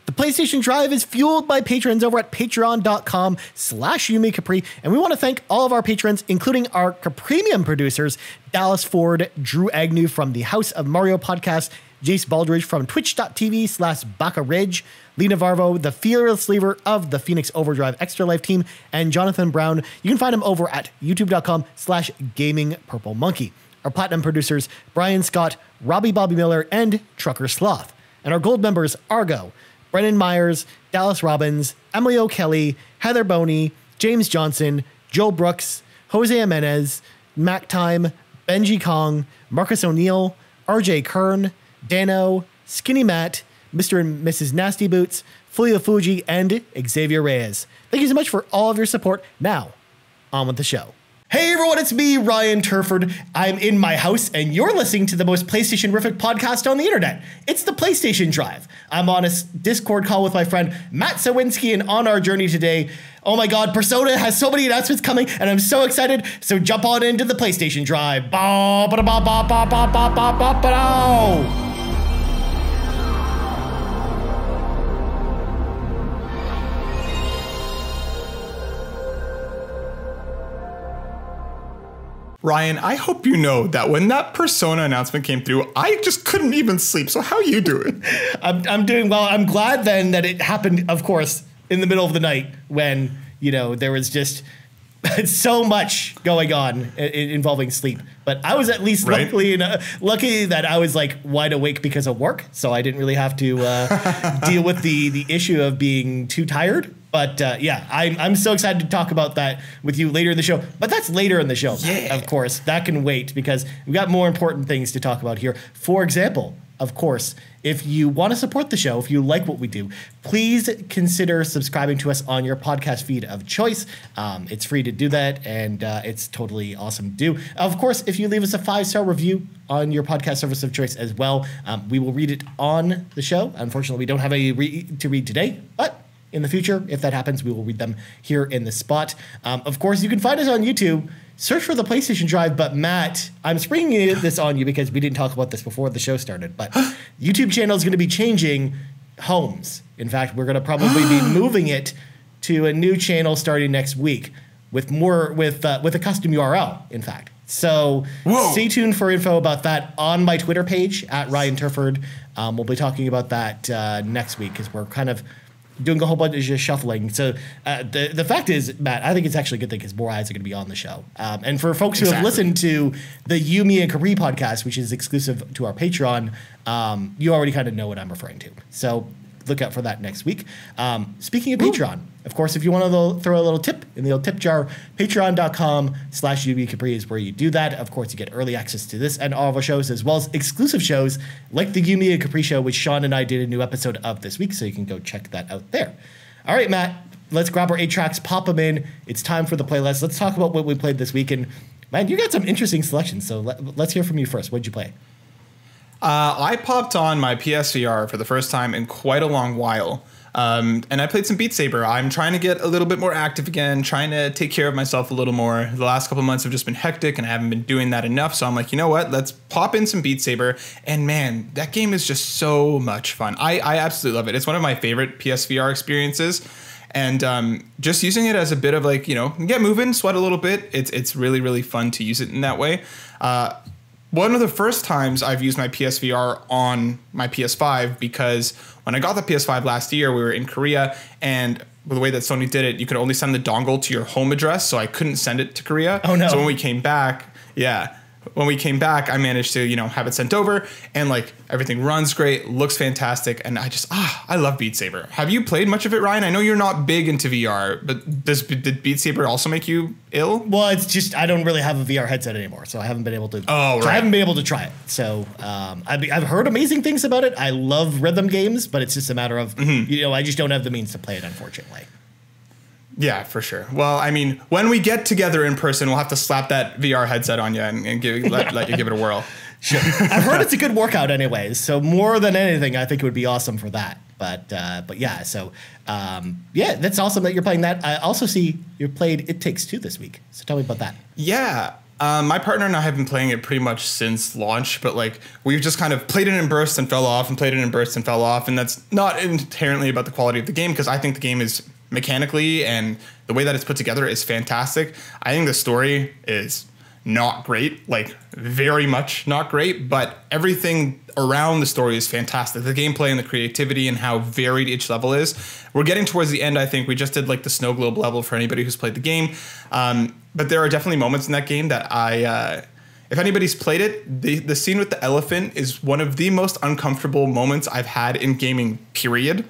The PlayStation Drive is fueled by patrons over at patreon.com/YumiCapri, and we want to thank all of our patrons, including our Capremium producers, Dallas Ford, Drew Agnew from the House of Mario podcast, Jace Baldridge from twitch.tv/Baka Ridge, Lee Navarro, the fearless leader of the Phoenix Overdrive Extra Life team, and Jonathan Brown. You can find him over at youtube.com/GamingPurpleMonkey. Our platinum producers, Brian Scott, Robbie Bobby Miller, and Trucker Sloth. And our gold members, Argo, Brennan Myers, Dallas Robbins, Emily O'Kelly, Heather Boney, James Johnson, Joel Brooks, Jose Jimenez, Mac Time, Benji Kong, Marcus O'Neill, RJ Kern, Dano, Skinny Matt, Mr. and Mrs. Nasty Boots, Fulia Fuji, and Xavier Reyes. Thank you so much for all of your support. Now, on with the show. Hey everyone, it's me, Ryan Turford. I'm in my house, and you're listening to the most PlayStation-rific podcast on the internet. It's the PlayStation Drive. I'm on a Discord call with my friend Matt Sawinski, and on our journey today, oh my god, Persona has so many announcements coming, and I'm so excited, so jump on into the PlayStation Drive. Ryan, I hope you know that when that Persona announcement came through, I just couldn't even sleep. So how are you doing? I'm doing well. I'm glad then that it happened, of course, in the middle of the night when, you know, there was just so much going on involving sleep. But I was at least lucky that I was like wide awake because of work. So I didn't really have to deal with the issue of being too tired. But yeah, I'm so excited to talk about that with you later in the show. But that's later in the show, of course. That can wait because we've got more important things to talk about here. For example, of course, if you want to support the show, if you like what we do, please consider subscribing to us on your podcast feed of choice. It's free to do that, and it's totally awesome to do. Of course, if you leave us a 5-star review on your podcast service of choice as well, we will read it on the show. Unfortunately, we don't have any to read today, but in the future, if that happens, we will read them here in the spot. Of course, you can find us on YouTube. Search for the PlayStation Drive. But Matt, I'm springing this on you because we didn't talk about this before the show started. But YouTube channel is going to be changing homes. In fact, we're going to probably be moving it to a new channel starting next week with a custom URL. In fact, so stay tuned for info about that on my Twitter page at Ryan Turford. We'll be talking about that next week because we're kind of doing a whole bunch of just shuffling. So the fact is, Matt, I think it's actually a good thing because more eyes are going to be on the show. And for folks who have listened to the Yumi and Capri podcast, which is exclusive to our Patreon, you already kind of know what I'm referring to. So look out for that next week. Speaking of Patreon, of course, if you want to throw a little tip in the old tip jar, patreon.com/YumiCapri is where you do that. Of course, you get early access to this and all of our shows, as well as exclusive shows like the Yumi and Capri show, which Sean and I did a new episode of this week, so you can go check that out there. All right, Matt, let's grab our 8 tracks, pop them in. It's time for the playlist. Let's talk about what we played this week. And, man, you got some interesting selections, so let's hear from you first. What did you play? I popped on my PSVR for the first time in quite a long while. And I played some Beat Saber. I'm trying to get a little bit more active again, trying to take care of myself a little more. The last couple months have just been hectic and I haven't been doing that enough. So I'm like, you know what? Let's pop in some Beat Saber. And man, that game is just so much fun. I absolutely love it. It's one of my favorite PSVR experiences. And just using it as a bit of like, you know, get moving, sweat a little bit. It's really, really fun to use it in that way. One of the first times I've used my PSVR on my PS5 because when I got the PS5 last year, we were in Korea, and the way that Sony did it, you could only send the dongle to your home address, so I couldn't send it to Korea. Oh, no. So when we came back, I managed to, you know, have it sent over, and like everything runs great, looks fantastic, and I love Beat Saber. Have you played much of it, Ryan? I know you're not big into VR, but did Beat Saber also make you ill? Well, it's just I don't really have a VR headset anymore, so I haven't been able to. Oh, right. I haven't been able to try it. So I've heard amazing things about it. I love rhythm games, but it's just a matter of you know, I just don't have the means to play it, unfortunately. Yeah, for sure. Well, I mean, when we get together in person, we'll have to slap that VR headset on you and let you give it a whirl. Sure. I've heard it's a good workout anyways. So more than anything, I think it would be awesome for that. But yeah, so yeah, that's awesome that you're playing that. I also see you played It Takes Two this week. So tell me about that. Yeah. My partner and I have been playing it pretty much since launch, but like we've just kind of played it in bursts and fell off and played it in bursts and fell off. And that's not inherently about the quality of the game, because I think the game is mechanically and the way that it's put together is fantastic. I think the story is not great, like very much not great, but everything around the story is fantastic. The gameplay and the creativity and how varied each level is. We're getting towards the end, I think. We just did like the snow globe level for anybody who's played the game. But there are definitely moments in that game that if anybody's played it, the scene with the elephant is one of the most uncomfortable moments I've had in gaming, period.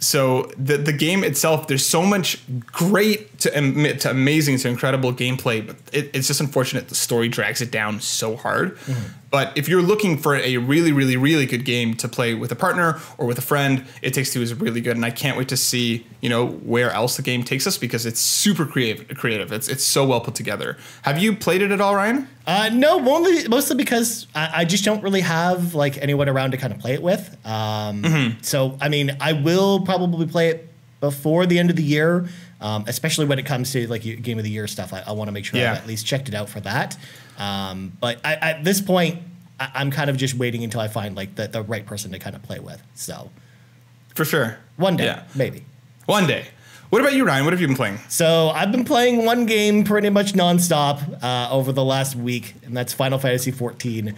So the game itself, there's so much great to amazing to incredible gameplay, but it's just unfortunate the story drags it down so hard. Mm-hmm. But if you're looking for a really, really, really good game to play with a partner or with a friend, It Takes Two is really good, and I can't wait to see where else the game takes us, because it's super creative. It's so well put together. Have you played it at all, Ryan? No, mostly because I just don't really have like anyone around to kind of play it with. So I mean, I will probably play it before the end of the year, especially when it comes to like Game of the Year stuff. I want to make sure I've at least checked it out for that. But at this point, I'm kind of just waiting until I find like the right person to kind of play with. So for sure, one day, maybe one day. What about you, Ryan? What have you been playing? So I've been playing one game pretty much nonstop over the last week, and that's Final Fantasy XIV.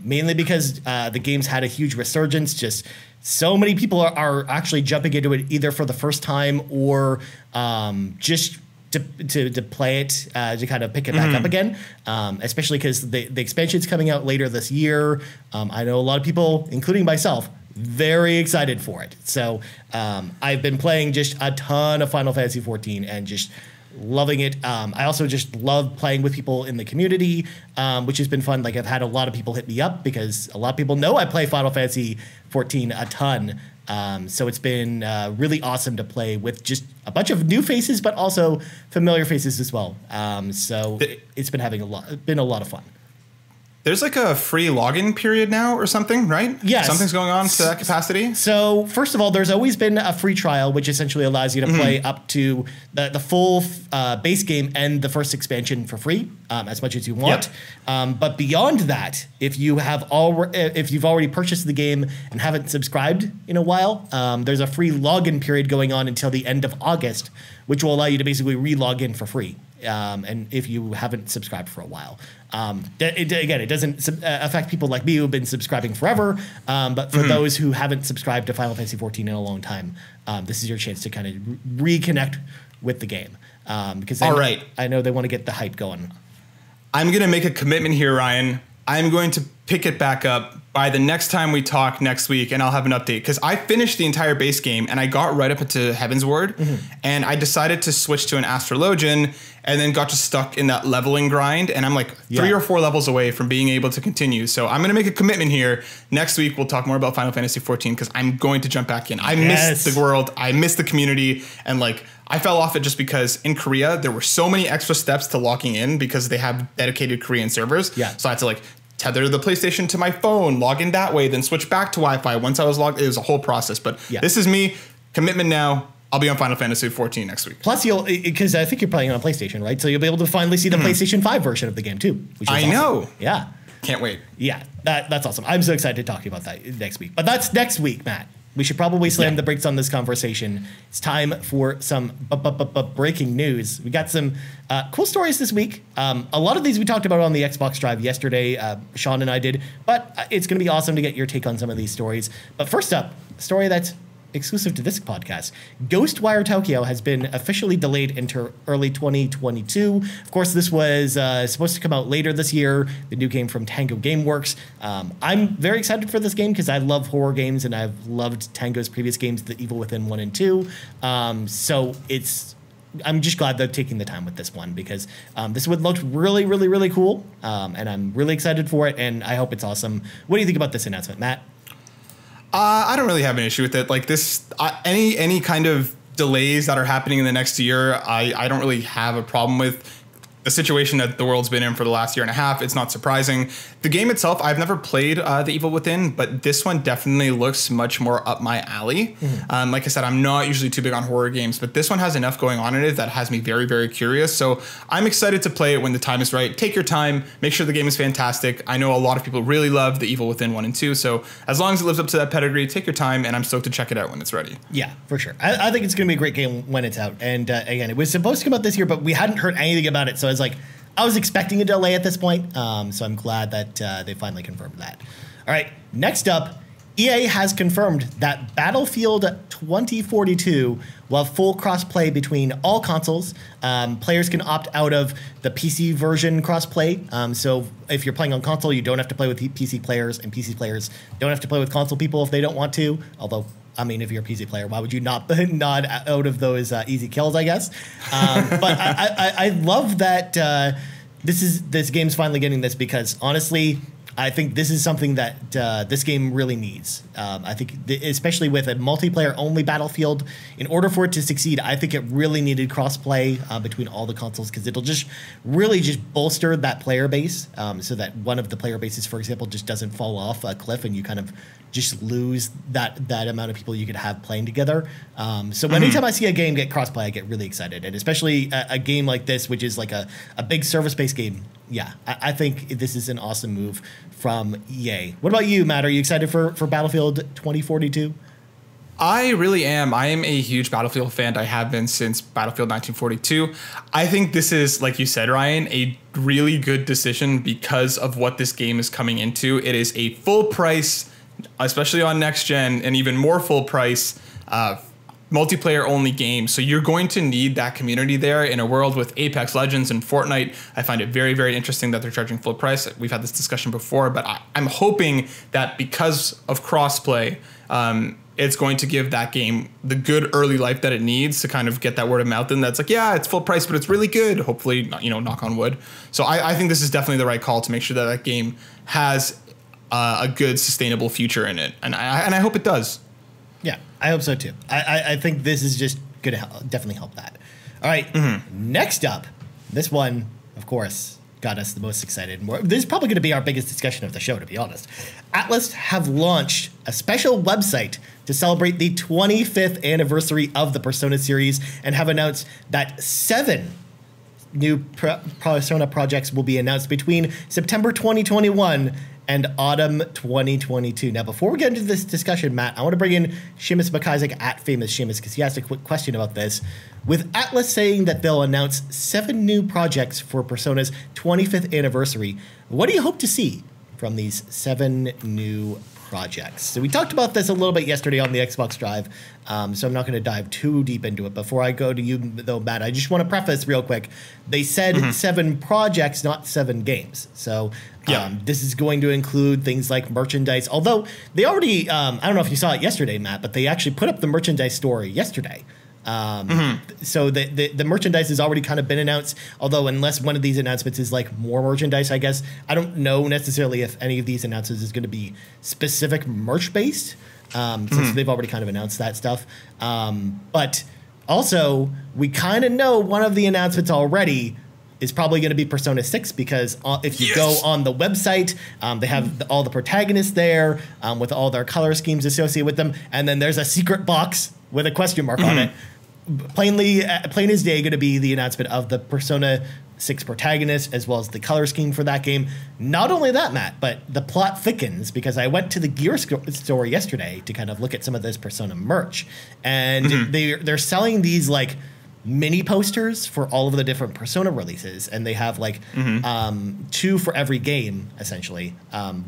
Mainly because the game's had a huge resurgence. Just so many people are actually jumping into it either for the first time or just to play it, to kind of pick it back up again, especially because the expansion's coming out later this year. I know a lot of people, including myself, very excited for it. So I've been playing just a ton of Final Fantasy XIV and just loving it. I also just love playing with people in the community, which has been fun. Like I've had a lot of people hit me up because a lot of people know I play Final Fantasy XIV a ton. So it's been really awesome to play with just a bunch of new faces, but also familiar faces as well. So it's been been a lot of fun. There's like a free login period now or something, right? Yes. Something's going on to that capacity? So first of all, there's always been a free trial, which essentially allows you to play up to the full base game and the first expansion for free, as much as you want. Yep. But beyond that, if you've already purchased the game and haven't subscribed in a while, there's a free login period going on until the end of August, which will allow you to basically re-log in for free. And if you haven't subscribed for a while, it doesn't affect people like me who've been subscribing forever. But for those who haven't subscribed to Final Fantasy XIV in a long time, this is your chance to kind of reconnect with the game. Because I know they want to get the hype going. I'm going to make a commitment here, Ryan. I'm going to pick it back up by the next time we talk next week, and I'll have an update, because I finished the entire base game and I got right up into Heaven's Ward, and I decided to switch to an Astrologian and then got just stuck in that leveling grind, and I'm like 3 or 4 levels away from being able to continue. So I'm going to make a commitment here. Next week we'll talk more about Final Fantasy XIV, because I'm going to jump back in. I missed the world, I missed the community, and like I fell off it just because in Korea there were so many extra steps to locking in because they have dedicated Korean servers. Yeah. So I had to like tether the PlayStation to my phone, log in that way, then switch back to Wi-Fi. Once I was logged, it was a whole process. But this is me. Commitment now. I'll be on Final Fantasy XIV next week. Plus, because I think you're playing on a PlayStation, right? So you'll be able to finally see the PlayStation 5 version of the game too. Which is awesome. Know. Yeah. Can't wait. Yeah, that's awesome. I'm so excited to talk about that next week. But that's next week, Matt. We should probably slam the brakes on this conversation. It's time for some breaking news. We got some cool stories this week. A lot of these we talked about on the Xbox Drive yesterday. Sean and I did. But it's going to be awesome to get your take on some of these stories. But first up, a story that's exclusive to this podcast. Ghostwire Tokyo has been officially delayed into early 2022. Of course, this was supposed to come out later this year, the new game from Tango Gameworks. I'm very excited for this game because I love horror games and I've loved Tango's previous games, The Evil Within 1 and 2. So I'm just glad they're taking the time with this one because this would look really, really, really cool. And I'm really excited for it and I hope it's awesome. What do you think about this announcement, Matt? I don't really have an issue with it. Like this, any kind of delays that are happening in the next year, I don't really have a problem with. the situation that the world's been in for the last year and a half, it's not surprising. The game itself, I've never played The Evil Within, but this one definitely looks much more up my alley. Like I said, I'm not usually too big on horror games, but this one has enough going on in it that has me very, very curious. So I'm excited to play it when the time is right. Take your time, make sure the game is fantastic. I know a lot of people really love The Evil Within 1 and 2, so as long as it lives up to that pedigree, take your time, and I'm stoked to check it out when it's ready. Yeah, for sure. I think it's going to be a great game when it's out. And again, it was supposed to come out this year, but we hadn't heard anything about it, so I was expecting a delay at this point, so I'm glad that they finally confirmed that. All right, next up, EA has confirmed that Battlefield 2042 will have full crossplay between all consoles. Players can opt out of the PC version crossplay. So if you're playing on console, you don't have to play with PC players, and PC players don't have to play with console people if they don't want to. Although, I mean, if you're a PC player, why would you not nod out of those easy kills, I guess? But I love that this game's finally getting this, because honestly, I think this is something that this game really needs. I think, especially with a multiplayer-only Battlefield, in order for it to succeed, I think it really needed crossplay between all the consoles, because it'll just really just bolster that player base, so that one of the player bases, for example, just doesn't fall off a cliff and you kind of just lose that amount of people you could have playing together. So anytime I see a game get crossplay, I get really excited, and especially a game like this, which is like a big service-based game. Yeah, I think this is an awesome move from EA. What about you, Matt? Are you excited for Battlefield 2042? I really am. I am a huge Battlefield fan. I have been since Battlefield 1942. I think this is, like you said, Ryan, a really good decision because of what this game is coming into. It is a full price, especially on next gen, and even more full price multiplayer only game. So you're going to need that community there in a world with Apex Legends and Fortnite. I find it very, very interesting that they're charging full price. We've had this discussion before, but I'm hoping that because of crossplay, it's going to give that game the good early life that it needs to kind of get that word of mouth. And that's like, yeah, it's full price, but it's really good. Hopefully, you know, knock on wood. So I think this is definitely the right call to make sure that that game has a good sustainable future in it. And I hope it does. Yeah, I hope so too. I think this is just going to definitely help that. All right, next up, this one, of course, got us the most excited. This is probably going to be our biggest discussion of the show, to be honest. Atlus have launched a special website to celebrate the 25th anniversary of the Persona series, and have announced that 7 new Persona projects will be announced between September 2021 and autumn 2022. Now, before we get into this discussion, Matt, I want to bring in Seumas MacIsaac at Famous Seumas, because he asked a quick question about this. With Atlus saying that they'll announce 7 new projects for Persona's 25th anniversary, what do you hope to see from these 7 new projects? So we talked about this a little bit yesterday on the Xbox Drive, so I'm not going to dive too deep into it. Before I go to you, though, Matt, I just want to preface real quick. They said 7 projects, not 7 games. So this is going to include things like merchandise, although they already, I don't know if you saw it yesterday, Matt, but they actually put up the merchandise story yesterday. So the merchandise has already kind of been announced, although unless one of these announcements is like more merchandise, I guess. I don't know necessarily if any of these announcements is going to be specific merch based, since they've already kind of announced that stuff. But also, we kind of know one of the announcements already is probably going to be Persona 6, because if you go on the website, they have all the protagonists there with all their color schemes associated with them, and then there's a secret box with a question mark on it. Plain as day, going to be the announcement of the Persona 6 protagonist, as well as the color scheme for that game. Not only that, Matt, but the plot thickens, because I went to the gear store yesterday to kind of look at some of this Persona merch, and they're selling these like mini posters for all of the different Persona releases, and they have like 2 for every game, essentially,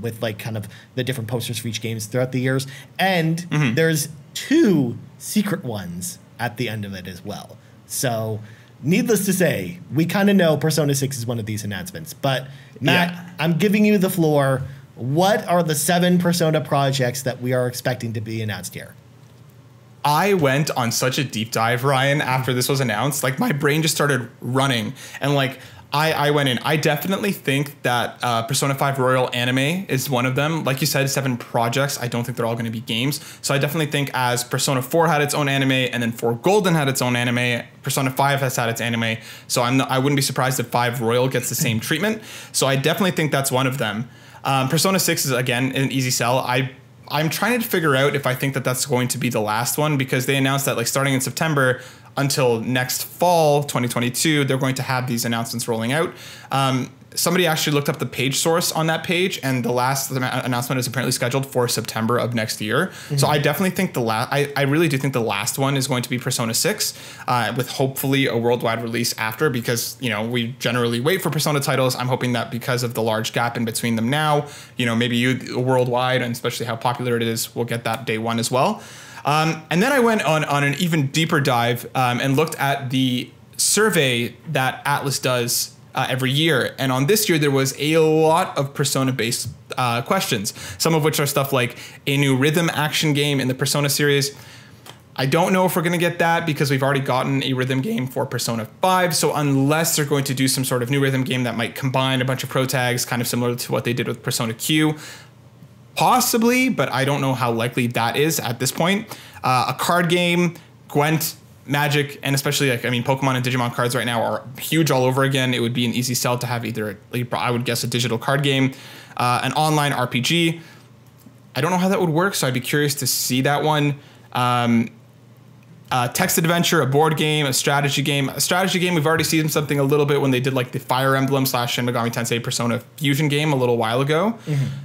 with like kind of the different posters for each games throughout the years, and there's 2 secret ones at the end of it as well. So needless to say, we kind of know Persona 6 is one of these announcements. But Matt, I'm giving you the floor. What are the 7 Persona projects that we are expecting to be announced here? I went on such a deep dive, Ryan, after this was announced. Like, my brain just started running, and like I went in. I definitely think that Persona 5 Royal anime is one of them. Like you said, 7 projects. I don't think they're all going to be games. So I definitely think as Persona 4 had its own anime and then 4 Golden had its own anime, Persona 5 has had its anime. So I wouldn't be surprised if 5 Royal gets the same treatment. So I definitely think that's one of them. Persona 6 is, again, an easy sell. I'm trying to figure out if I think that that's going to be the last one, because they announced that like starting in September until next fall 2022, they're going to have these announcements rolling out. Somebody actually looked up the page source on that page, and the last announcement is apparently scheduled for September of next year. So I definitely think I really do think the last one is going to be Persona 6, with hopefully a worldwide release after, because, you know, we generally wait for Persona titles. I'm hoping that because of the large gap in between them now, you know, maybe worldwide, and especially how popular it is, we'll get that day one as well. And then I went on an even deeper dive and looked at the survey that Atlas does every year. And on this year, there was a lot of Persona-based questions, some of which are stuff like a new rhythm action game in the Persona series. I don't know if we're going to get that because we've already gotten a rhythm game for Persona 5. So unless they're going to do some sort of new rhythm game that might combine a bunch of pro tags, kind of similar to what they did with Persona Q, possibly, but I don't know how likely that is at this point. A card game, Gwent, Magic, and especially, like, I mean, Pokemon and Digimon cards right now are huge all over again. It would be an easy sell to have either, I would guess, a digital card game, an online RPG. I don't know how that would work, so I'd be curious to see that one. Text adventure, a board game, a strategy game. A strategy game, we've already seen something a little bit when they did like the Fire Emblem / Shin Megami Tensei Persona Fusion game a little while ago.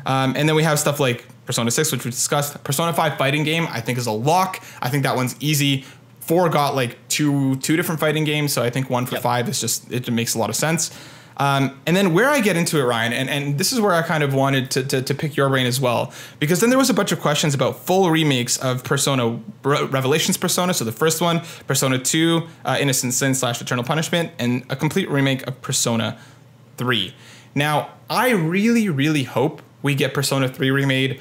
And then we have stuff like Persona 6, which we discussed. Persona 5 fighting game, I think, is a lock. I think that one's easy. 4 got like two different fighting games, so I think 1 for 5 is just, it makes a lot of sense. And then where I get into it, Ryan, and this is where I kind of wanted to pick your brain as well, because then there was a bunch of questions about full remakes of Persona, Revelations Persona, so the first one, Persona 2, Innocent Sin / Eternal Punishment, and a complete remake of Persona 3. Now, I really, really hope we get Persona 3 remade.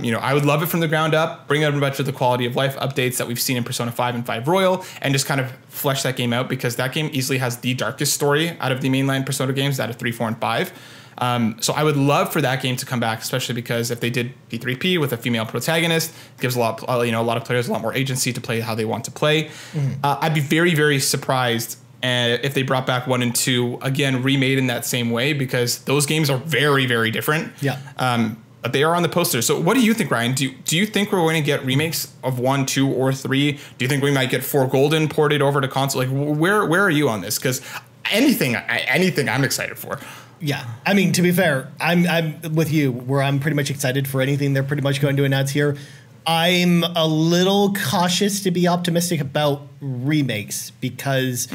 You know, I would love it from the ground up, bring out a bunch of the quality of life updates that we've seen in Persona 5 and 5 Royal, and just kind of flesh that game out, because that game easily has the darkest story out of the mainline Persona games, out of 3, 4, and 5. So I would love for that game to come back, especially because if they did P3P with a female protagonist, it gives a lot of players a lot more agency to play how they want to play. I'd be very, very surprised if they brought back 1 and 2 again, remade in that same way, because those games are very, very different. But they are on the poster. So what do you think, Ryan? Do you think we're going to get remakes of 1, 2, or 3? Do you think we might get 4 Golden ported over to console? Like, where are you on this? Because anything I'm excited for. Yeah, I mean, to be fair, I'm with you, where I'm pretty much excited for anything they're pretty much going to announce here. I'm a little cautious to be optimistic about remakes, because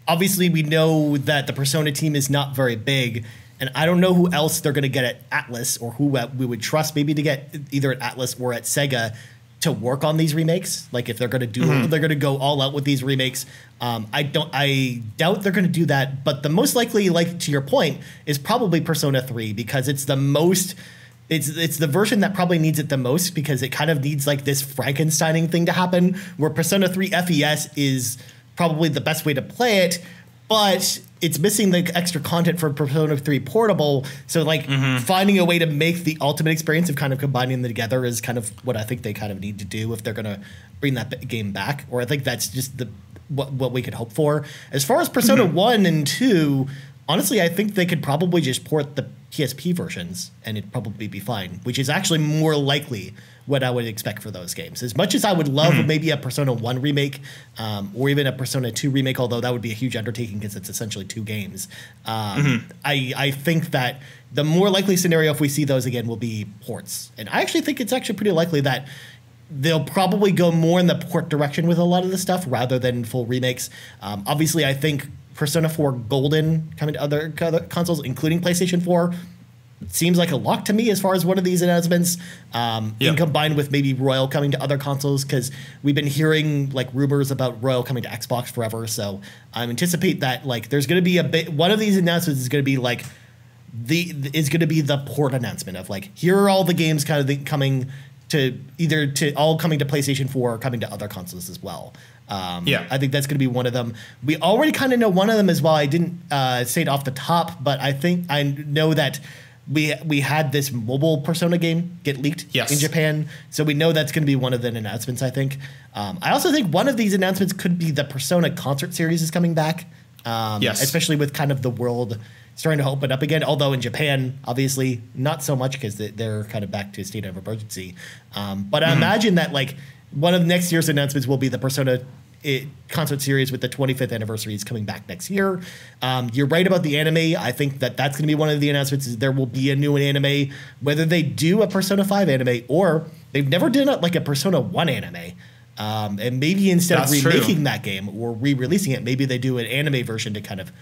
obviously we know that the Persona team is not very big. And I don't know who else they're going to get at Atlas, or who we would trust maybe to get either at Atlas or at Sega to work on these remakes. Like, if they're going to do, they're going to go all out with these remakes. I doubt they're going to do that. But the most likely, like to your point, is probably Persona 3, because it's the most. It's the version that probably needs it the most, because it kind of needs like this Frankensteining thing to happen, where Persona 3 FES is probably the best way to play it, but it's missing the extra content for Persona 3 Portable. So, like, finding a way to make the ultimate experience of kind of combining them together is kind of what I think they kind of need to do if they're going to bring that game back. Or I think that's just what we could hope for. As far as Persona 1 and 2, honestly, I think they could probably just port the PSP versions and it'd probably be fine, which is actually more likely what I would expect for those games. As much as I would love maybe a Persona 1 remake, or even a Persona 2 remake, although that would be a huge undertaking because it's essentially 2 games. I think that the more likely scenario if we see those again will be ports. And I actually think it's actually pretty likely that they'll probably go more in the port direction with a lot of the stuff rather than full remakes. Obviously, I think Persona 4 Golden coming to other consoles, including PlayStation 4, seems like a lock to me as far as one of these announcements, and combined with maybe Royal coming to other consoles, because we've been hearing like rumors about Royal coming to Xbox forever. So I anticipate that like there's going to be one of these announcements is going to be like the port announcement of like, here are all the games kind of coming to either to all coming to PlayStation 4 or coming to other consoles as well. I think that's going to be one of them. We already kind of know one of them as well. I didn't say it off the top, but I know that we had this mobile Persona game get leaked in Japan, so we know that's going to be one of the announcements, I think. I also think one of these announcements could be the Persona concert series is coming back, especially with kind of the world starting to open up again, although in Japan, obviously, not so much because they're kind of back to a state of emergency. But I imagine that like one of next year's announcements will be the Persona concert series with the 25th anniversary is coming back next year. You're right about the anime. I think that that's going to be one of the announcements is there will be a new anime, whether they do a Persona 5 anime or they've never done like a Persona 1 anime. And maybe instead of remaking that game or re-releasing it, maybe they do an anime version to kind of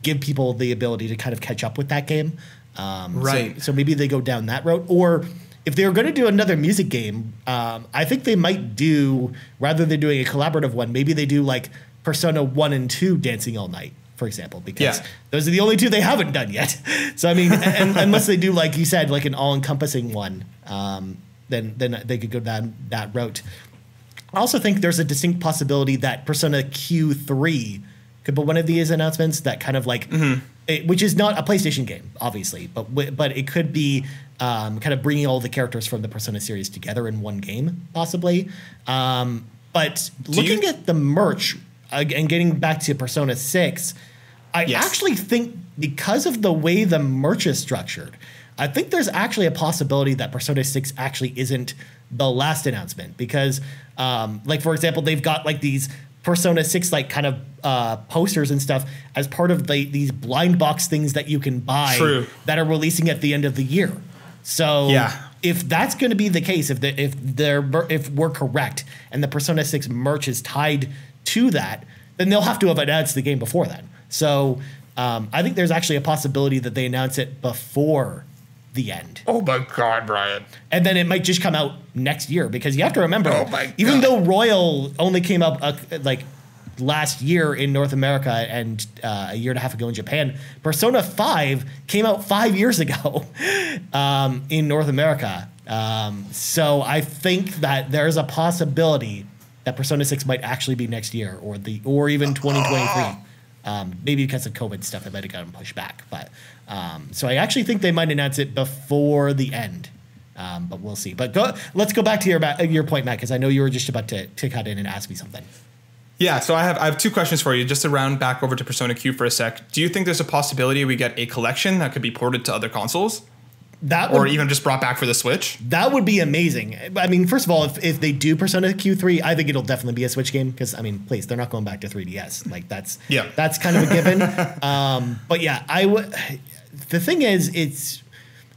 give people the ability to kind of catch up with that game. So maybe they go down that road. Or if they're going to do another music game, I think they might do, rather than doing a collaborative one, maybe they do like Persona 1 and 2 Dancing All Night, for example, because those are the only two they haven't done yet. So, I mean, and unless they do, like you said, like an all-encompassing one, then they could go down that route. I also think there's a distinct possibility that Persona Q3 could be one of these announcements that kind of like, which is not a PlayStation game, obviously, but it could be kind of bringing all the characters from the Persona series together in one game, possibly. But looking at the merch and getting back to Persona 6, I actually think because of the way the merch is structured, I think there's actually a possibility that Persona 6 actually isn't the last announcement because, like, for example, they've got like these Persona 6 like kind of posters and stuff as part of these blind box things that you can buy that are releasing at the end of the year. So if that's going to be the case, if we're correct and the Persona 6 merch is tied to that, then they'll have to have announced the game before then. So I think there's actually a possibility that they announce it before the end. Oh my God, Brian. And then it might just come out next year because you have to remember, even though Royal only came up like last year in North America and a year and a half ago in Japan, Persona 5 came out 5 years ago in North America. So I think that there's a possibility that Persona 6 might actually be next year or even 2023. Maybe because of COVID stuff, it might have gotten pushed back. But so I actually think they might announce it before the end. But we'll see. But let's go back to your point, Matt, because I know you were just about to cut in and ask me something. Yeah, so I have two questions for you. Just to round back over to Persona Q for a sec. Do you think there's a possibility we get a collection that could be ported to other consoles? Or even just brought back for the Switch? That would be amazing. I mean, first of all, if they do Persona Q3, I think it'll definitely be a Switch game because, I mean, please, they're not going back to 3DS. Like, that's kind of a given. But yeah, the thing is,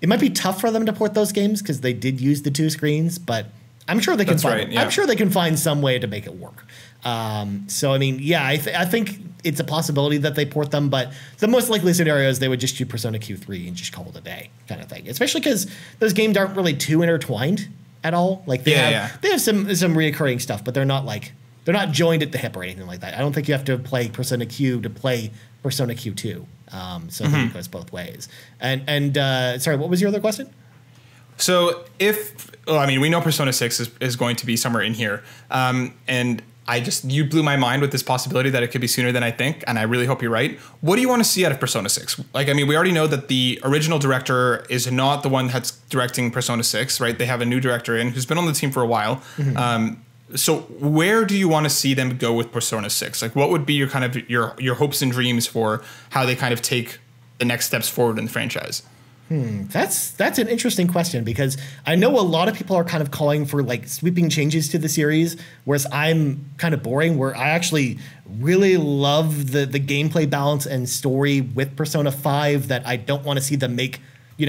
it might be tough for them to port those games because they did use the two screens, but I'm sure they can I'm sure they can find some way to make it work. So, I mean, yeah, I think it's a possibility that they port them, but the most likely scenario is they would just do Persona Q3 and just call it a day kind of thing, especially because those games aren't really too intertwined at all. Like they have some reoccurring stuff, but they're not joined at the hip or anything like that. I don't think you have to play Persona Q to play Persona Q2. So I think it goes both ways. And sorry, what was your other question? So we know Persona 6 is going to be somewhere in here. And you blew my mind with this possibility that it could be sooner than I think, and I really hope you're right. What do you want to see out of Persona 6? Like, I mean, we already know that the original director is not the one that's directing Persona 6, right? They have a new director who's been on the team for a while. So where do you want to see them go with Persona 6? Like, what would be your kind of your hopes and dreams for how they kind of take the next steps forward in the franchise? That's an interesting question because I know a lot of people are kind of calling for like sweeping changes to the series, whereas I'm kind of boring, where I actually really love the gameplay balance and story with Persona 5 that I don't want to see them make,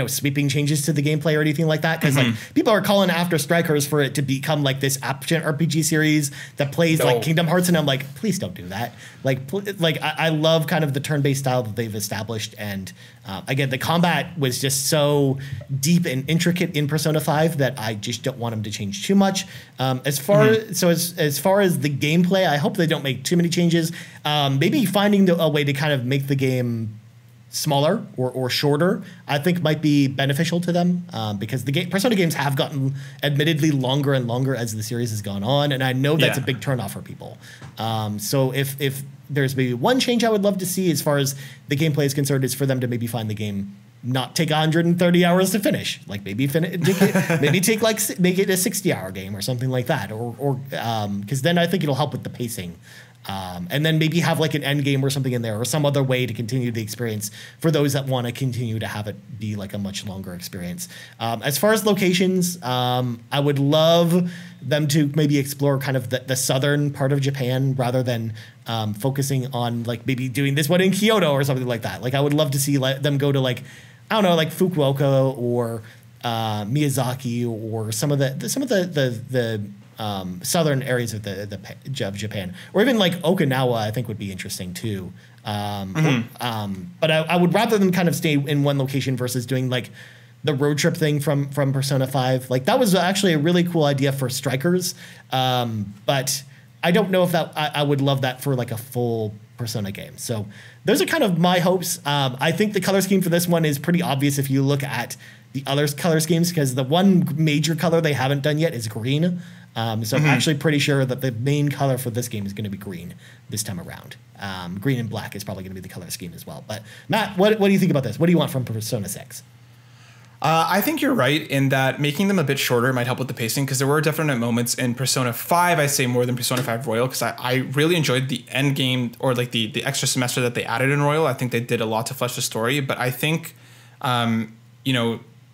sweeping changes to the gameplay or anything like that. Because like people are calling after Strikers for it to become like this action RPG series that plays like Kingdom Hearts, and I'm like, please don't do that. I love kind of the turn-based style that they've established, and again, the combat was just so deep and intricate in Persona 5 that I just don't want them to change too much. As far as the gameplay, I hope they don't make too many changes. Maybe finding a way to kind of make the game smaller or shorter, I think might be beneficial to them because the Persona games have gotten admittedly longer and longer as the series has gone on, and I know that's a big turnoff for people. So if there's maybe one change I would love to see as far as the gameplay is concerned is for them to maybe find the game not take 130 hours to finish, like maybe make it a 60-hour game or something like that, or because then I think it'll help with the pacing. And then maybe have like an end game or something in there or some other way to continue the experience for those that want to continue to have it be like a much longer experience. As far as locations, I would love them to maybe explore kind of the southern part of Japan rather than focusing on like maybe doing this one in Kyoto or something like that. Like I would love to see them go to like, I don't know, like Fukuoka or Miyazaki or some of the southern areas of of Japan, or even like Okinawa, I think would be interesting too. But I would rather them kind of stay in one location versus doing like the road trip thing from Persona 5. Like that was actually a really cool idea for Strikers, but I don't know if that I would love that for like a full Persona game. So those are kind of my hopes. I think the color scheme for this one is pretty obvious if you look at the other color schemes, because the one major color they haven't done yet is green. So I'm actually pretty sure that the main color for this game is going to be green this time around. Green and black is probably going to be the color scheme as well. But Matt, what do you think about this? What do you want from Persona 6? I think you're right in that making them a bit shorter might help with the pacing, because there were definite moments in Persona 5, I say more than Persona 5 Royal, because I really enjoyed the end game or like the extra semester that they added in Royal. I think they did a lot to flesh the story, but I think,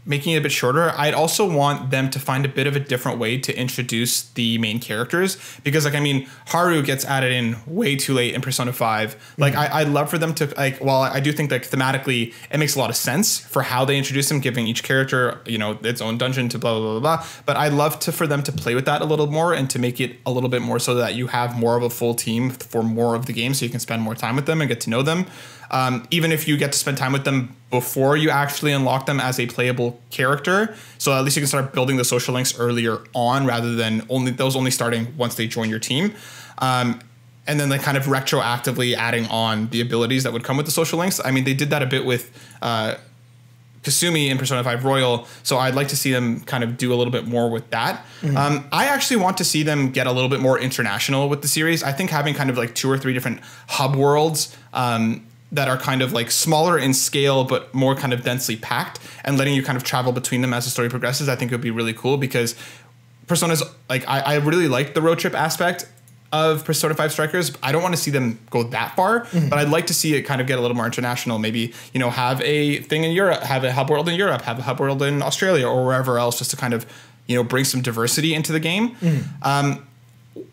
making it a bit shorter, I'd also want them to find a bit of a different way to introduce the main characters, because Haru gets added in way too late in Persona 5. Like I'd love for them to while I do think like thematically it makes a lot of sense for how they introduce them, giving each character, its own dungeon to blah, blah, blah, blah. But I'd love for them to play with that a little more and to make it a little bit more so that you have more of a full team for more of the game, so you can spend more time with them and get to know them. Even if you get to spend time with them before you actually unlock them as a playable character. So at least you can start building the social links earlier on rather than only starting once they join your team. And then they kind of retroactively adding on the abilities that would come with the social links. I mean, they did that a bit with Kasumi in Persona 5 Royal, so I'd like to see them kind of do a little bit more with that. I actually want to see them get a little bit more international with the series. I think having kind of like 2 or 3 different hub worlds that are kind of like smaller in scale but more kind of densely packed, and letting you kind of travel between them as the story progresses, I think would be really cool, because Persona's like I really like the road trip aspect of Persona 5 Strikers. I don't want to see them go that far, but I'd like to see it kind of get a little more international. Maybe, have a thing in Europe, have a hub world in Europe, have a hub world in Australia or wherever else, just to kind of, bring some diversity into the game. And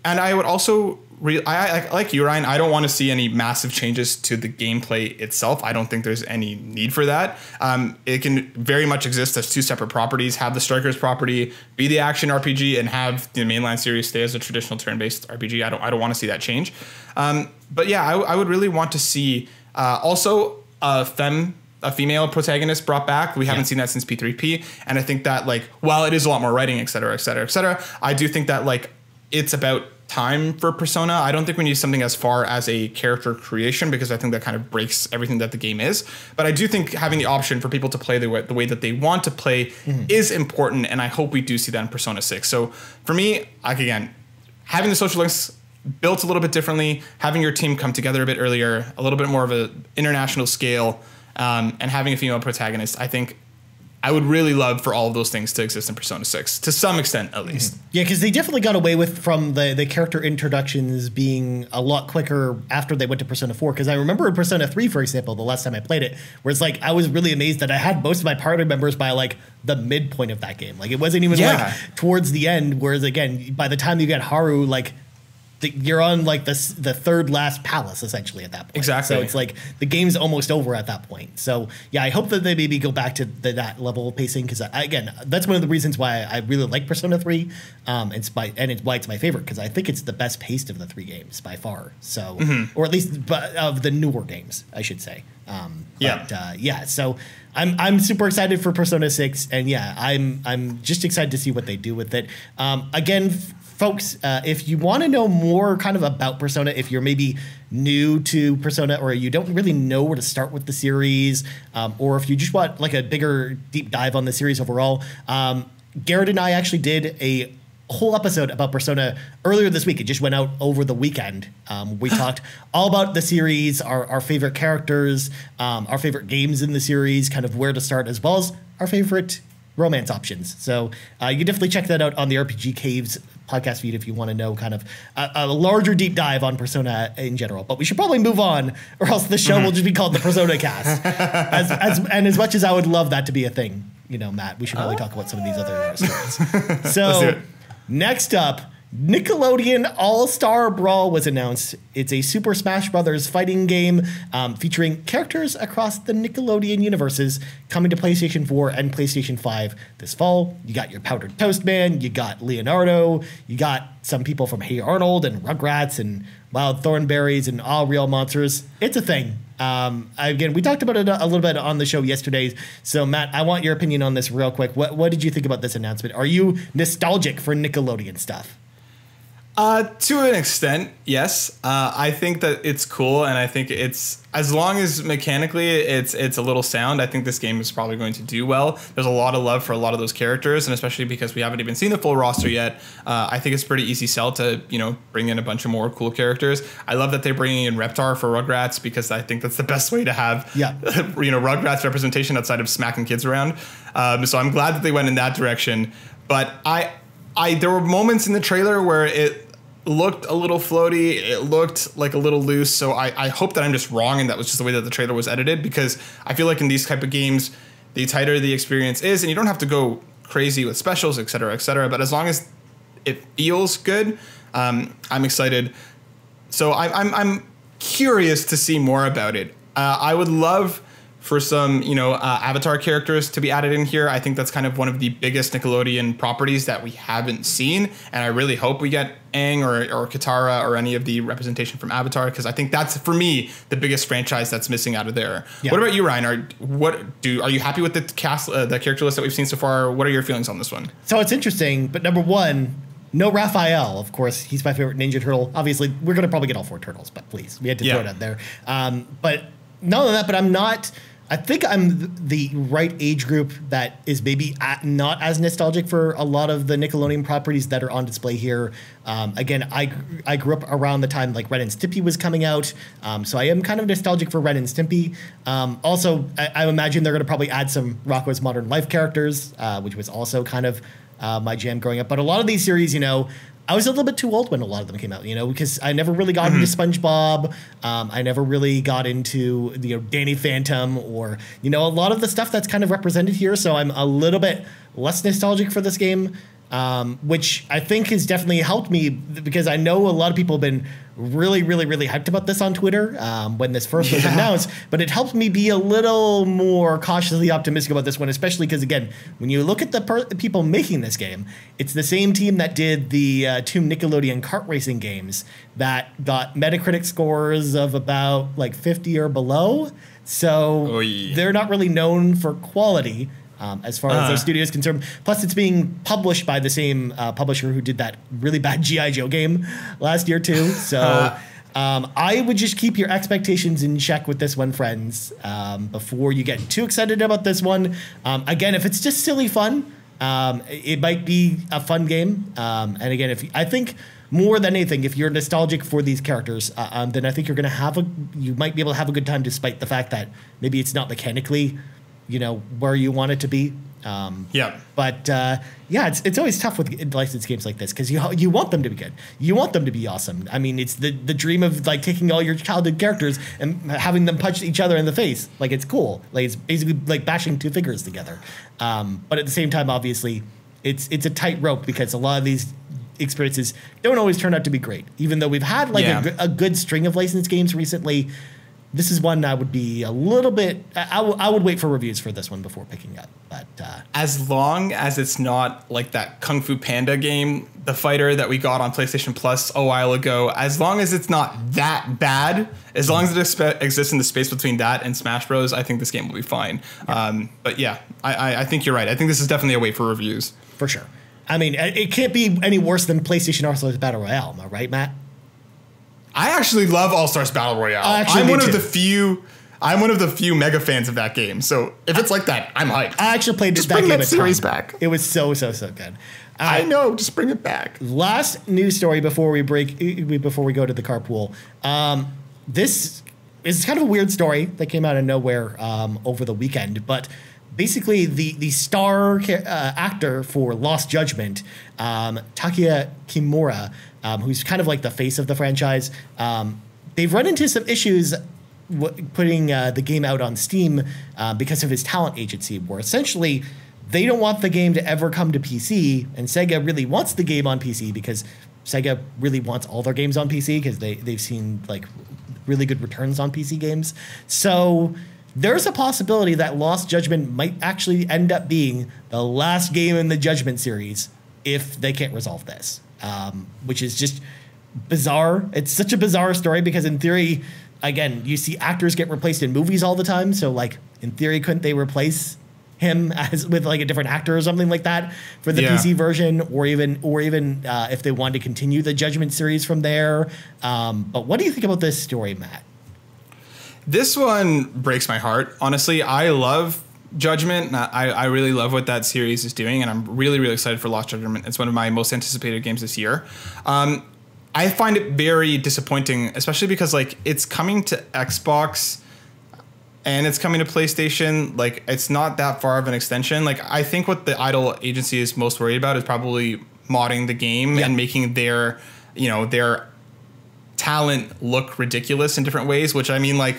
I would also I like you, Ryan. I don't want to see any massive changes to the gameplay itself. I don't think there's any need for that. It can very much exist as 2 separate properties. Have the Strikers property be the action RPG, and have the mainline series stay as a traditional turn-based RPG. I don't want to see that change. But yeah, I would really want to see also a female protagonist brought back. We haven't seen that since P3P, and I think that while it is a lot more writing, et cetera, et cetera, et cetera, I do think that it's about time for Persona. I don't think we need something as far as a character creation, because I think that kind of breaks everything that the game is. But I do think having the option for people to play the way that they want to play is important, and I hope we do see that in Persona 6. So for me, again, having the social links built a little bit differently, having your team come together a bit earlier, a little bit more of an international scale, and having a female protagonist, I think I would really love for all of those things to exist in Persona 6, to some extent at least. Yeah, because they definitely got away with from the character introductions being a lot quicker after they went to Persona 4. Because I remember in Persona 3, for example, the last time I played it, where it's I was really amazed that I had most of my party members by the midpoint of that game. It wasn't even towards the end. Whereas again, by the time you get Haru, you're on the third last palace essentially at that point. Exactly. So it's the game's almost over at that point. So yeah, I hope that they maybe go back to that level of pacing, because again, that's one of the reasons why I really like Persona 3, and it's why it's my favorite, because I think it's the best paced of the 3 games by far. So or at least of the newer games, I should say. So I'm super excited for Persona 6, and I'm just excited to see what they do with it. Again, folks, if you want to know more kind of about Persona, if you're maybe new to Persona or you don't really know where to start with the series, or if you just want like a bigger deep dive on the series overall, Garrett and I actually did a whole episode about Persona earlier this week. It just went out over the weekend. We talked all about the series, our favorite characters, our favorite games in the series, kind of where to start, as well as our favorite romance options. So you can definitely check that out on the RPG Caves podcast feed if you want to know kind of a larger deep dive on Persona in general. But we should probably move on, or else the show will just be called the Persona Cast. And as much as I would love that to be a thing, you know, Matt, we should probably talk about some of these other stories. So next up, Nickelodeon All-Star Brawl was announced. It's a Super Smash Bros. Fighting game featuring characters across the Nickelodeon universes, coming to PlayStation 4 and PlayStation 5 this fall. You got your Powdered Toast Man, you got Leonardo, you got some people from Hey Arnold and Rugrats and Wild Thornberries and All Real Monsters. It's a thing. Again, we talked about it a little bit on the show yesterday. So, Matt, I want your opinion on this real quick. What did you think about this announcement? Are you nostalgic for Nickelodeon stuff? To an extent, yes. I think that it's cool, and I think it's, as long as mechanically it's a little sound, I think this game is probably going to do well. There's a lot of love for a lot of those characters, and especially because we haven't even seen the full roster yet, I think it's pretty easy sell to, you know, bring in a bunch of more cool characters. I love that they're bringing in Reptar for Rugrats, because I think that's the best way to have, you know, Rugrats representation outside of smacking kids around. So I'm glad that they went in that direction. But there were moments in the trailer where it looked a little floaty, it looked like a little loose, so I hope that I'm just wrong and that was just the way that the trailer was edited, because I feel like in these type of games, the tighter the experience is, and you don't have to go crazy with specials, etc., but as long as it feels good, I'm excited. So I'm curious to see more about it. I would love for some, you know, Avatar characters to be added in here. I think that's kind of one of the biggest Nickelodeon properties that we haven't seen, and I really hope we get Aang or Katara or any of the representation from Avatar, because I think that's, for me, the biggest franchise that's missing out of there. Yeah. What about you, Ryan? Are you happy with the cast, the character list that we've seen so far? What are your feelings on this one? So it's interesting, but number one, no Raphael. Of course, he's my favorite Ninja Turtle. Obviously, we're going to probably get all 4 turtles, but please, we had to throw it out there. But not only that, but I'm not... I think I'm the right age group that is maybe not as nostalgic for a lot of the Nickelodeon properties that are on display here. Again, I grew up around the time like Ren and Stimpy was coming out, so I am kind of nostalgic for Ren and Stimpy. Also, I imagine they're going to probably add some Rocko's Modern Life characters, which was also kind of my jam growing up. But a lot of these series, you know, I was a little bit too old when a lot of them came out, you know, because I never really got into SpongeBob. I never really got into, you know, Danny Phantom or, you know, a lot of the stuff that's kind of represented here. So I'm a little bit less nostalgic for this game, which I think has definitely helped me, because I know a lot of people have been really, really, really hyped about this on Twitter when this first was announced, but it helped me be a little more cautiously optimistic about this one, especially because, again, when you look at the people making this game, it's the same team that did the 2 Nickelodeon kart racing games that got Metacritic scores of about like 50 or below. So they're not really known for quality. As far as their studio is concerned. Plus, it's being published by the same publisher who did that really bad G.I. Joe game last year, too. So I would just keep your expectations in check with this one, friends, before you get too excited about this one. Again, if it's just silly fun, it might be a fun game. And again, I think more than anything, if you're nostalgic for these characters, then I think you might be able to have a good time, despite the fact that maybe it's not mechanically, you know, where you want it to be. But it's always tough with licensed games like this, because you want them to be good. You want them to be awesome. I mean, it's the dream of like taking all your childhood characters and having them punch each other in the face. Like, it's cool. Like, it's basically like bashing 2 figures together. But at the same time, obviously, it's a tight rope, because a lot of these experiences don't always turn out to be great. Even though we've had like a good string of licensed games recently, this is one I would be a little bit... I would wait for reviews for this one before picking up. But as long as it's not like that Kung Fu Panda game, the fighter that we got on PlayStation Plus a while ago, as long as it's not that bad, as long as it exists in the space between that and Smash Bros., I think this game will be fine. But yeah, I think you're right. I think this is definitely a wait for reviews. For sure. I mean, it can't be any worse than PlayStation All-Stars Battle Royale, am I right, Matt? I actually love All-Stars Battle Royale. Actually, I'm one of the few mega fans of that game. So if it's like that, I'm hyped. I actually played just that bring game that series back. It was so good. I know, just bring it back. Last news story before we go to the carpool. This is kind of a weird story that came out of nowhere over the weekend, but basically the star actor for Lost Judgment, Takuya Kimura, who's kind of like the face of the franchise, they've run into some issues putting the game out on Steam because of his talent agency, where essentially they don't want the game to ever come to PC, and Sega really wants the game on PC because Sega really wants all their games on PC because they've seen like really good returns on PC games. So there's a possibility that Lost Judgment might actually end up being the last game in the Judgment series if they can't resolve this, which is just bizarre. It's such a bizarre story because in theory, again, you see actors get replaced in movies all the time. So like in theory, couldn't they replace him with like a different actor or something like that for the PC version, or even if they wanted to continue the Judgment series from there. But what do you think about this story, Matt? This one breaks my heart. Honestly, I love Judgment. I really love what that series is doing, and I'm really, really excited for Lost Judgment. It's one of my most anticipated games this year. I find it very disappointing, especially because like it's coming to Xbox and it's coming to PlayStation. Like, it's not that far of an extension. Like, I think what the Idle agency is most worried about is probably modding the game and making their talent look ridiculous in different ways, which I mean, like,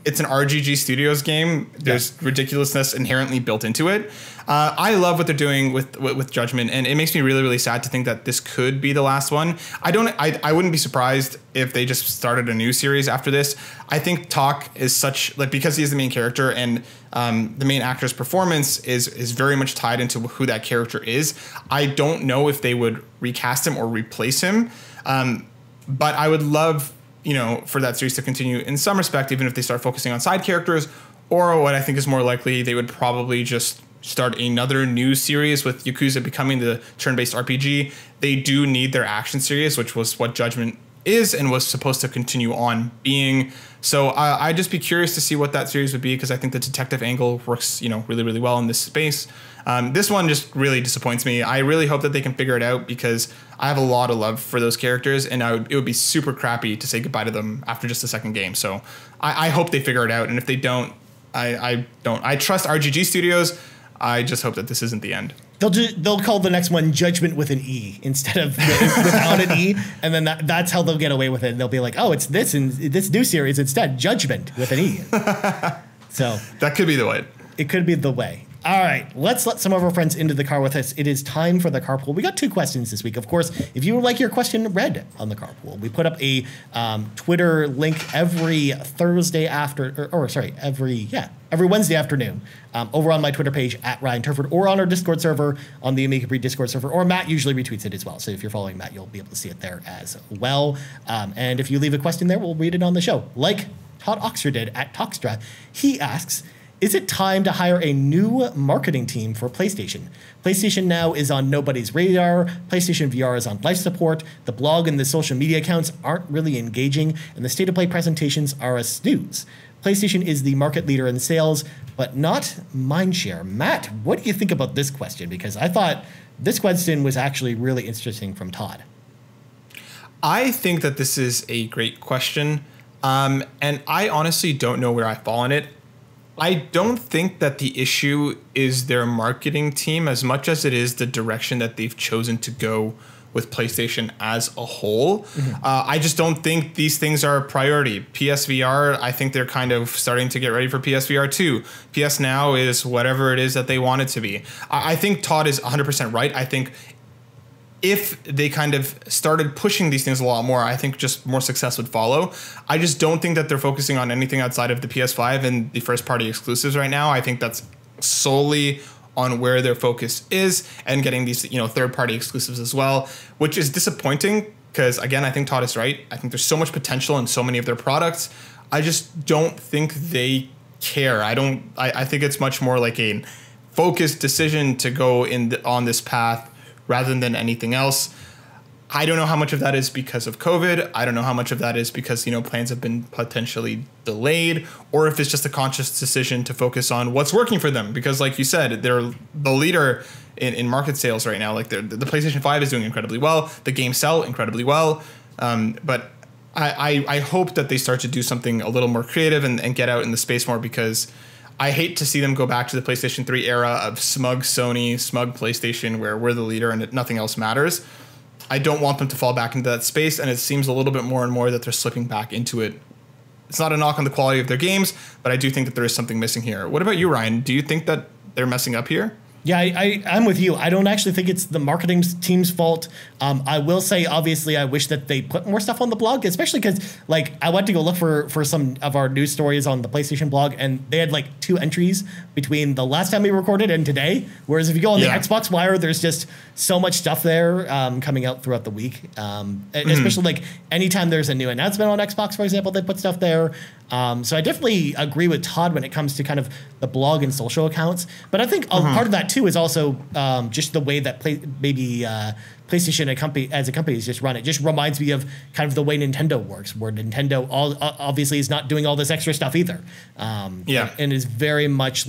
it's an RGG Studios game. There's ridiculousness inherently built into it. I love what they're doing with Judgment, and it makes me really, really sad to think that this could be the last one. I wouldn't be surprised if they just started a new series after this. I think Talk is such, like, because he's the main character and the main actor's performance is very much tied into who that character is. I don't know if they would recast him or replace him, but I would love, for that series to continue in some respect, even if they start focusing on side characters, or what I think is more likely, they would probably just start another new series with Yakuza becoming the turn-based RPG. They do need their action series, which was what Judgment is and was supposed to continue on being. So I'd just be curious to see what that series would be, because I think the detective angle works, really, really well in this space. This one just really disappoints me. I really hope that they can figure it out, because I have a lot of love for those characters, and it would be super crappy to say goodbye to them after just the second game. So I hope they figure it out, and if they don't, I don't. I trust RGG Studios. I just hope that this isn't the end. They'll call the next one Judgment with an E instead of without an E, and then that's how they'll get away with it. And they'll be like, oh, it's this and this new series instead, Judgment with an E. So that could be the way. It could be the way. All right, let's let some of our friends into the car with us. It is time for the carpool. We got 2 questions this week. Of course, if you would like your question read on the carpool, we put up a Twitter link every Thursday every Wednesday afternoon over on my Twitter page at Ryan Turford, or on our Discord server, on the Amiga Breed Discord server, or Matt usually retweets it as well. So if you're following Matt, you'll be able to see it there as well. And if you leave a question there, we'll read it on the show, like Todd Oxtra did at Oxtra. He asks, is it time to hire a new marketing team for PlayStation? PlayStation Now is on nobody's radar. PlayStation VR is on life support. The blog and the social media accounts aren't really engaging, and the state of play presentations are a snooze. PlayStation is the market leader in sales, but not mindshare. Matt, what do you think about this question? Because I thought this question was actually really interesting from Todd. I think that this is a great question, and I honestly don't know where I fall on it. I don't think that the issue is their marketing team as much as it is the direction that they've chosen to go with PlayStation as a whole. Mm-hmm. I just don't think these things are a priority. PSVR, I think they're kind of starting to get ready for PSVR 2. PS Now is whatever it is that they want it to be. I think Todd is 100% right. I think if they kind of started pushing these things a lot more, I think just more success would follow. I just don't think that they're focusing on anything outside of the PS5 and the first-party exclusives right now. I think that's solely on where their focus is, and getting these, third-party exclusives as well, which is disappointing because, again, I think Todd is right. I think there's so much potential in so many of their products. I just don't think they care. I think it's much more like a focused decision to go on this path, rather than anything else. I don't know how much of that is because of COVID. I don't know how much of that is because, plans have been potentially delayed, or if it's just a conscious decision to focus on what's working for them. Because like you said, they're the leader in market sales right now. Like the PlayStation 5 is doing incredibly well. The games sell incredibly well. But I hope that they start to do something a little more creative and get out in the space more, because I hate to see them go back to the PlayStation 3 era of smug Sony, smug PlayStation, where we're the leader and nothing else matters. I don't want them to fall back into that space, and it seems a little bit more and more that they're slipping back into it. It's not a knock on the quality of their games, but I do think that there is something missing here. What about you, Ryan? Do you think that they're messing up here? Yeah, I'm with you. I don't actually think it's the marketing team's fault. I will say, obviously, I wish that they put more stuff on the blog, especially because, I went to go look for some of our news stories on the PlayStation blog, and they had, 2 entries between the last time we recorded and today. Whereas if you go on the Xbox Wire, there's just so much stuff there coming out throughout the week. Especially, anytime there's a new announcement on Xbox, for example, they put stuff there. So I definitely agree with Todd when it comes to kind of the blog and social accounts. But I think part of that too is also just the way that PlayStation as a company is just run. It just reminds me of kind of the way Nintendo works, where Nintendo obviously is not doing all this extra stuff either. And is very much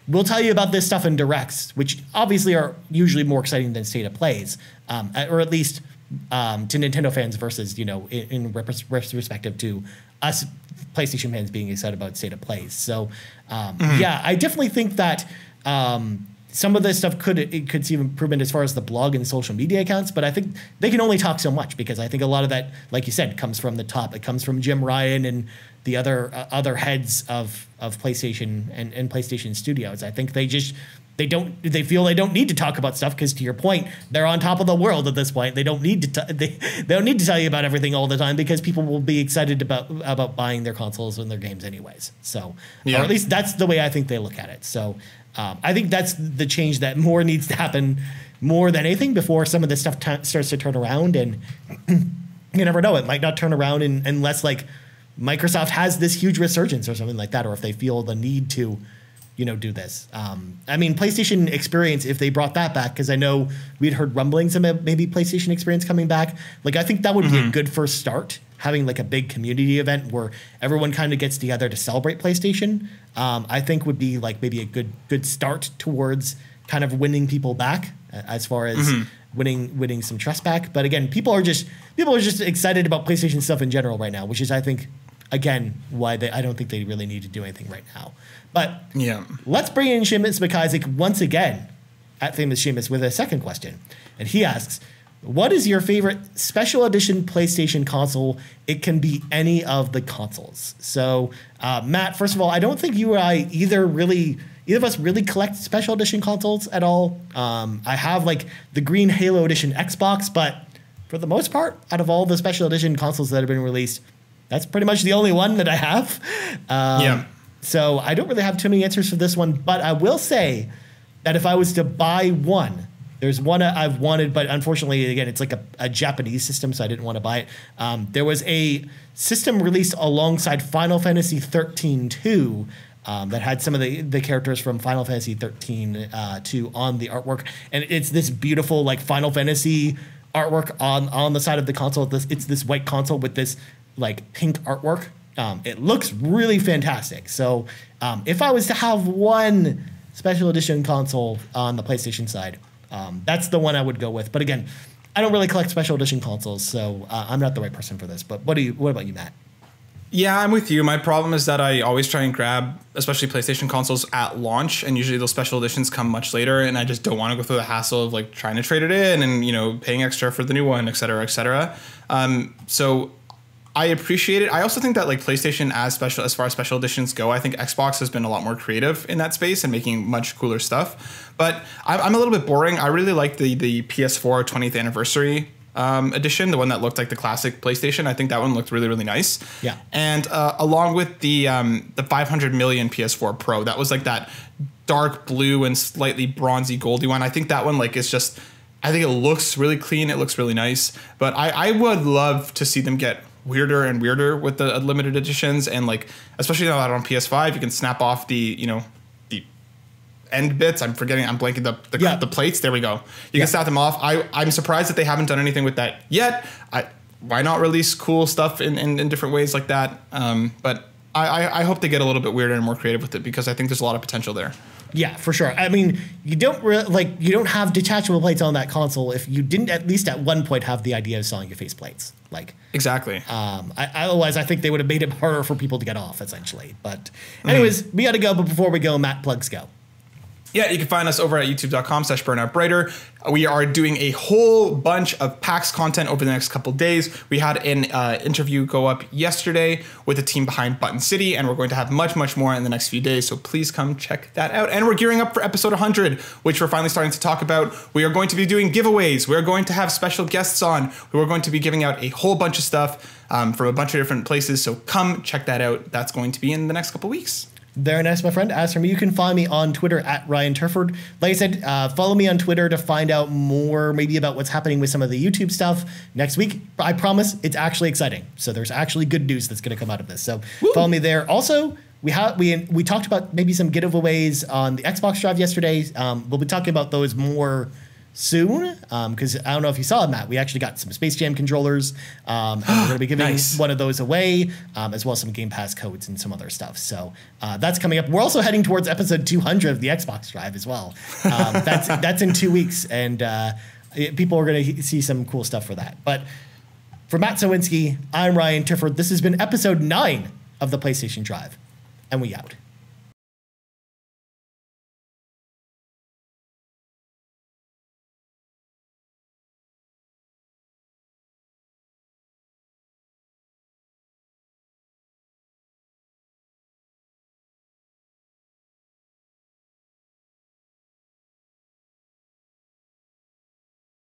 we'll tell you about this stuff in directs, which obviously are usually more exciting than State of Plays, or at least to Nintendo fans versus, in respective to us PlayStation fans being excited about State of Plays. So, I definitely think that some of this stuff could see improvement as far as the blog and social media accounts, but I think they can only talk so much, because I think a lot of that, like you said, comes from the top. It comes from Jim Ryan and the other heads of PlayStation and PlayStation Studios. I think they feel they don't need to talk about stuff, because to your point, they're on top of the world at this point. They don't need to they don't need to tell you about everything all the time, because people will be excited about buying their consoles and their games anyways. So, or at least that's the way I think they look at it. So, I think that's the change that more needs to happen more than anything before some of this stuff starts to turn around. And you never know, it might not turn around unless Microsoft has this huge resurgence or something like that, or if they feel the need to do this. PlayStation Experience, if they brought that back, because I know we'd heard rumblings of maybe PlayStation Experience coming back. I think that would be a good first start, having a big community event where everyone kind of gets together to celebrate PlayStation. I think would be maybe a good start towards kind of winning people back, as far as winning some trust back. But again, people are just excited about PlayStation stuff in general right now, which is, I think, again, why I don't think they really need to do anything right now. But let's bring in Seumas MacIsaac once again, at Famous Seumas, with a second question. And he asks, what is your favorite special edition PlayStation console? It can be any of the consoles. So, Matt, first of all, I don't think you or I either of us really collect special edition consoles at all. I have the green Halo edition Xbox, but for the most part, out of all the special edition consoles that have been released, that's pretty much the only one that I have. So I don't really have too many answers for this one, but I will say that if I was to buy one, there's one I've wanted, but unfortunately, again, it's a Japanese system, so I didn't want to buy it. There was a system released alongside Final Fantasy XIII 2 that had some of the characters from Final Fantasy XIII 2 on the artwork, and it's this beautiful Final Fantasy artwork on the side of the console. It's this white console with this pink artwork. It looks really fantastic. So if I was to have one special edition console on the PlayStation side, that's the one I would go with. But again, I don't really collect special edition consoles, so I'm not the right person for this. But what about you, Matt? Yeah, I'm with you. My problem is that I always try and grab, especially PlayStation consoles, at launch, and usually those special editions come much later, and I just don't want to go through the hassle of trying to trade it in and paying extra for the new one, et cetera, et cetera. So I appreciate it. I also think that PlayStation, as far as special editions go, I think Xbox has been a lot more creative in that space and making much cooler stuff. But I'm a little bit boring. I really like the PS4 20th anniversary edition, the one that looked like the classic PlayStation. I think that one looked really, really nice. Yeah. And along with the 500 million PS4 Pro, that was that dark blue and slightly bronzy goldy one. I think that one is just, I think it looks really clean. It looks really nice. But I would love to see them get weirder and weirder with the limited editions, and especially now that on PS5 you can snap off the end bits. I'm blanking the plates. There we go. You can snap them off. I'm surprised that they haven't done anything with that yet. Why not release cool stuff in different ways like that? But I hope they get a little bit weirder and more creative with it, because I think there's a lot of potential there. Yeah, for sure. I mean, you don't have detachable plates on that console if you didn't at least at one point have the idea of selling your face plates. Exactly. Otherwise, I think they would have made it harder for people to get off, essentially. But anyways, we got to go. But before we go, Matt, plugs go. Yeah, you can find us over at youtube.com/burnoutbrighter. We are doing a whole bunch of PAX content over the next couple of days. We had an interview go up yesterday with the team behind Button City, and we're going to have much, much more in the next few days. So please come check that out. And we're gearing up for episode 100, which we're finally starting to talk about. We are going to be doing giveaways. We're going to have special guests on. We're going to be giving out a whole bunch of stuff from a bunch of different places. So come check that out. That's going to be in the next couple of weeks. Very nice, my friend. As for me, you can find me on Twitter at Ryan Turford. Like I said, follow me on Twitter to find out more maybe about what's happening with some of the YouTube stuff next week. I promise it's actually exciting. So there's actually good news that's going to come out of this. So follow me there. Also, we talked about maybe some giveaways on the Xbox Drive yesterday. We'll be talking about those more soon, because I don't know if you saw it, Matt. We actually got some Space Jam controllers, and we're going to be giving one of those away, as well as some Game Pass codes and some other stuff. So that's coming up. We're also heading towards episode 200 of the Xbox Drive as well. That's in 2 weeks, and people are going to see some cool stuff for that. But for Matt Sawinski, I'm Ryan Tifford. This has been episode 9 of the PlayStation Drive, and we out.